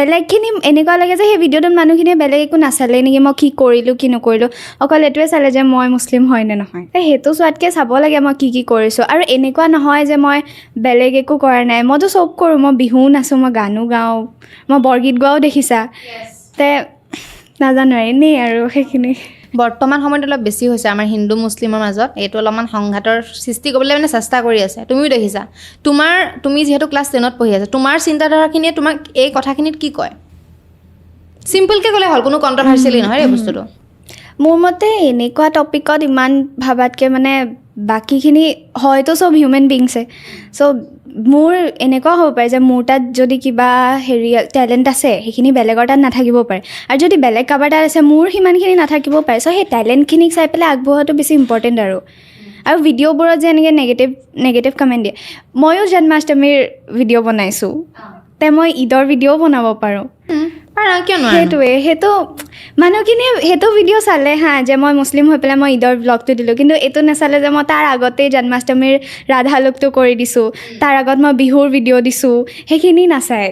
বেলেগখিনি এনেকুৱা লাগে যে সেই ভিডিঅ'টোত মানুহখিনিয়ে বেলেগ একো নাচালে নেকি, মই কি কৰিলোঁ কি নকৰিলোঁ, অকল এইটোৱে চালে যে মই মুছলিম হয় নে নহয়। সেইটো চোৱাতকৈ চাব লাগে মই কি কৰিছোঁ। আৰু এনেকুৱা নহয় যে মই বেলেগ একো কৰা নাই, মইতো চব কৰোঁ, মই বিহুও নাচোঁ, মই গানো গাওঁ, মই বৰগীত গোৱাও দেখিছা। তে নাজানো এনেই আৰু সেইখিনি। বৰ্তমান সময়ত অলপ বেছি হৈছে আমাৰ হিন্দু মুছলিমৰ মাজত, এইটো অলপমান সংঘাতৰ সৃষ্টি কৰিবলৈ মানে চেষ্টা কৰি আছে, তুমিও দেখিছা। তুমি যিহেতু ক্লাছ 10ত পঢ়ি আছা, তোমাৰ চিন্তাধাৰাখিনিয়ে তোমাক এই কথাখিনিত কি কয়? চিম্পলকৈ ক'লে হ'ল, কোনো কণ্ট্ৰভাৰ্চিয়েলি নহয় এই বস্তুটো। মোৰ মতে এনেকুৱা টপিকত ইমান ভাবাতকৈ মানে বাকীখিনি হয়তো চব হিউমেন বিংছে, চ' মোৰ এনেকুৱা হ'ব পাৰে যে মোৰ তাত যদি কিবা টেলেণ্ট আছে সেইখিনি বেলেগৰ তাত নাথাকিব পাৰে, আৰু যদি বেলেগ কাৰোবাৰ তাত আছে মোৰ সিমানখিনি নাথাকিব পাৰে। চ' সেই টেলেণ্টখিনিক চাই পেলাই আগবঢ়োৱাটো বেছি ইম্পৰ্টেণ্ট। আৰু ভিডিঅ'বোৰত যে এনেকৈ নেগেটিভ কমেণ্ট দিয়ে, ময়ো জন্মাষ্টমীৰ ভিডিঅ' বনাইছোঁ, তে মই ঈদৰ ভিডিঅ'ও বনাব পাৰোঁ। সেইটোৱে, সেইটো মানুহখিনিয়ে সেইটো ভিডিঅ' চালে যে মই মুছলিম হৈ পেলাই মই ঈদৰ ব্লগটো দিলোঁ, কিন্তু এইটো নাচালে যে মই তাৰ আগতেই জন্মাষ্টমীৰ ৰাধা লোকটো কৰি দিছোঁ, তাৰ আগত মই বিহুৰ ভিডিঅ' দিছোঁ, সেইখিনি নাচায়।